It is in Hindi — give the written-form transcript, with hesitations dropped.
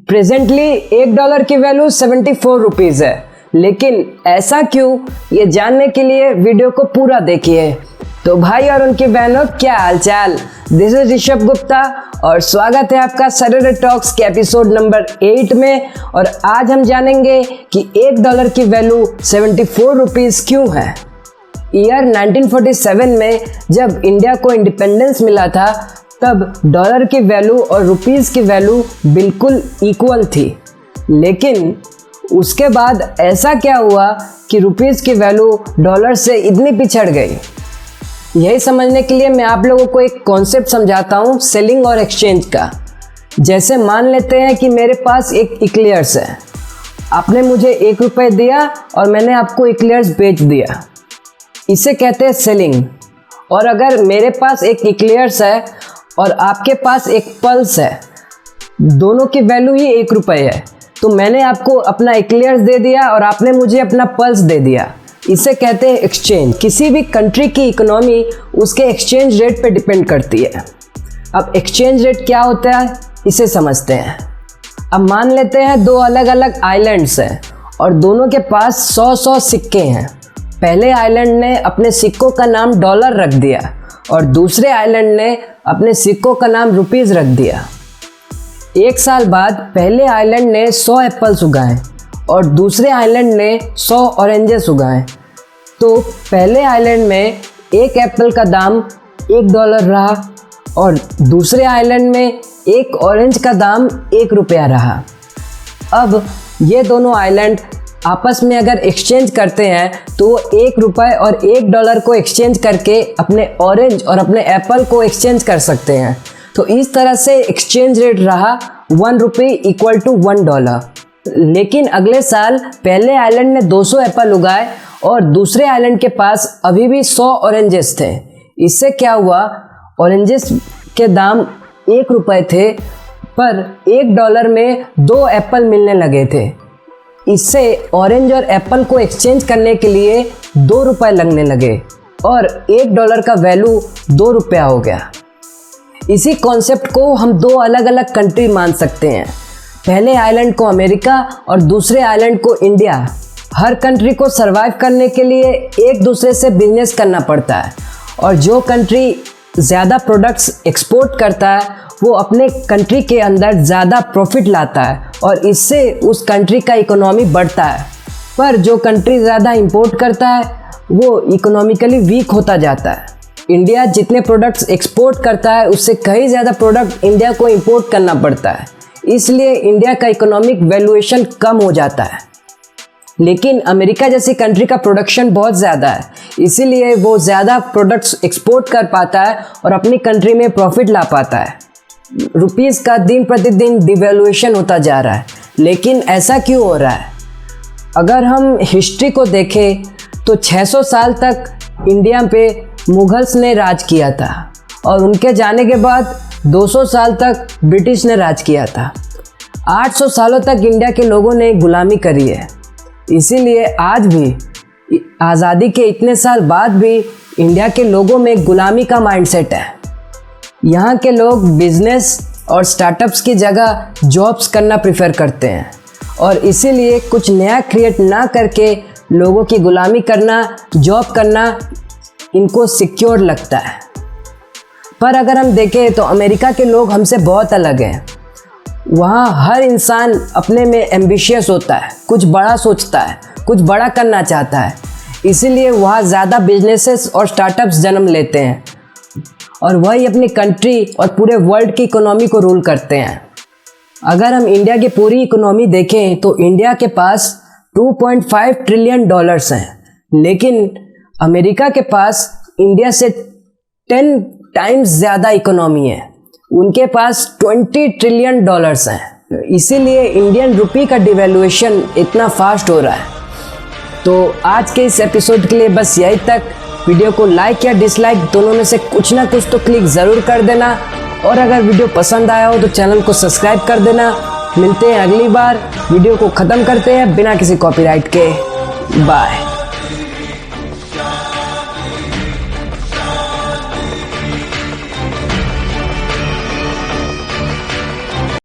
प्रेजेंटली $1 की वैल्यू 74 रुपीज़ है, लेकिन ऐसा क्यों, ये जानने के लिए वीडियो को पूरा देखिए। तो भाई और उनकी बहनों, क्या हालचाल। दिस इज ऋषभ गुप्ता और स्वागत है आपका सैटरडे टॉक्स के एपिसोड नंबर 8 में। और आज हम जानेंगे कि $1 की वैल्यू 74 रुपीज़ क्यों है। ईयर 1947 में जब इंडिया को इंडिपेंडेंस मिला था, तब डॉलर की वैल्यू और रुपीज़ की वैल्यू बिल्कुल इक्वल थी। लेकिन उसके बाद ऐसा क्या हुआ कि रुपीज़ की वैल्यू डॉलर से इतनी पिछड़ गई। यही समझने के लिए मैं आप लोगों को एक कॉन्सेप्ट समझाता हूँ सेलिंग और एक्सचेंज का। जैसे मान लेते हैं कि मेरे पास एक इक्लेयर्स है, आपने मुझे ₹1 दिया और मैंने आपको इक्लेयर्स बेच दिया, इसे कहते हैं सेलिंग। और अगर मेरे पास एक इक्लेयर्स है और आपके पास एक पल्स है, दोनों की वैल्यू ही ₹1 है, तो मैंने आपको अपना इक्लेयर्स दे दिया और आपने मुझे अपना पल्स दे दिया, इसे कहते हैं एक्सचेंज। किसी भी कंट्री की इकोनॉमी उसके एक्सचेंज रेट पे डिपेंड करती है। अब एक्सचेंज रेट क्या होता है, इसे समझते हैं। अब मान लेते हैं दो अलग अलग आइलैंड्स हैं और दोनों के पास 100 सिक्के हैं। पहले आइलैंड ने अपने सिक्कों का नाम डॉलर रख दिया और दूसरे आइलैंड ने अपने सिक्कों का नाम रुपीज़ रख दिया। एक साल बाद पहले आइलैंड ने 100 एप्पल्स उगाए और दूसरे आइलैंड ने 100 ऑरेंजेस उगाए। तो पहले आइलैंड में एक एप्पल का दाम $1 रहा और दूसरे आइलैंड में एक ऑरेंज का दाम ₹1 रहा। अब ये दोनों आइलैंड आपस में अगर एक्सचेंज करते हैं तो वो ₹1 और $1 को एक्सचेंज करके अपने ऑरेंज और अपने एप्पल को एक्सचेंज कर सकते हैं। तो इस तरह से एक्सचेंज रेट रहा ₹1 = $1। लेकिन अगले साल पहले आइलैंड ने 200 एप्पल उगाए और दूसरे आइलैंड के पास अभी भी 100 ऑरेंजेस थे। इससे क्या हुआ, ऑरेंजेस के दाम ₹1 थे पर $1 में 2 एप्पल मिलने लगे थे। इससे ऑरेंज और एप्पल को एक्सचेंज करने के लिए ₹2 लगने लगे और $1 का वैल्यू ₹2 हो गया। इसी कॉन्सेप्ट को हम दो अलग अलग कंट्री मान सकते हैं। पहले आइलैंड को अमेरिका और दूसरे आइलैंड को इंडिया। हर कंट्री को सरवाइव करने के लिए एक दूसरे से बिजनेस करना पड़ता है और जो कंट्री ज़्यादा प्रोडक्ट्स एक्सपोर्ट करता है वो अपने कंट्री के अंदर ज़्यादा प्रॉफिट लाता है और इससे उस कंट्री का इकोनॉमी बढ़ता है। पर जो कंट्री ज़्यादा इंपोर्ट करता है वो इकोनॉमिकली वीक होता जाता है। इंडिया जितने प्रोडक्ट्स एक्सपोर्ट करता है उससे कहीं ज़्यादा प्रोडक्ट इंडिया को इंपोर्ट करना पड़ता है, इसलिए इंडिया का इकोनॉमिक वैल्यूएशन कम हो जाता है। लेकिन अमेरिका जैसी कंट्री का प्रोडक्शन बहुत ज़्यादा है, इसीलिए वो ज़्यादा प्रोडक्ट्स एक्सपोर्ट कर पाता है और अपनी कंट्री में प्रॉफिट ला पाता है। रुपीज़ का दिन प्रतिदिन डिवैल्यूएशन होता जा रहा है, लेकिन ऐसा क्यों हो रहा है? अगर हम हिस्ट्री को देखें तो 600 साल तक इंडिया पे मुगल्स ने राज किया था और उनके जाने के बाद 200 साल तक ब्रिटिश ने राज किया था। 800 सालों तक इंडिया के लोगों ने गुलामी करी है। इसीलिए आज भी आज़ादी के इतने साल बाद भी इंडिया के लोगों में गुलामी का माइंडसेट है। यहाँ के लोग बिजनेस और स्टार्टअप्स की जगह जॉब्स करना प्रेफर करते हैं और इसीलिए कुछ नया क्रिएट ना करके लोगों की गुलामी करना, जॉब करना इनको सिक्योर लगता है। पर अगर हम देखें तो अमेरिका के लोग हमसे बहुत अलग हैं। वहाँ हर इंसान अपने में एम्बिशियस होता है, कुछ बड़ा सोचता है, कुछ बड़ा करना चाहता है, इसीलिए वहाँ ज़्यादा बिजनेसेस और स्टार्टअप्स जन्म लेते हैं और वही अपनी कंट्री और पूरे वर्ल्ड की इकोनॉमी को रूल करते हैं। अगर हम इंडिया की पूरी इकोनॉमी देखें तो इंडिया के पास $2.5 ट्रिलियन हैं, लेकिन अमेरिका के पास इंडिया से 10 टाइम्स ज़्यादा इकोनॉमी है। उनके पास $20 ट्रिलियन हैं। इसीलिए इंडियन रुपी का डिवैल्यूएशन इतना फास्ट हो रहा है। तो आज के इस एपिसोड के लिए बस यही तक। वीडियो को लाइक या डिसलाइक दोनों में से कुछ ना कुछ तो क्लिक ज़रूर कर देना और अगर वीडियो पसंद आया हो तो चैनल को सब्सक्राइब कर देना। मिलते हैं अगली बार। वीडियो को ख़त्म करते हैं बिना किसी कॉपीराइट के। बाय।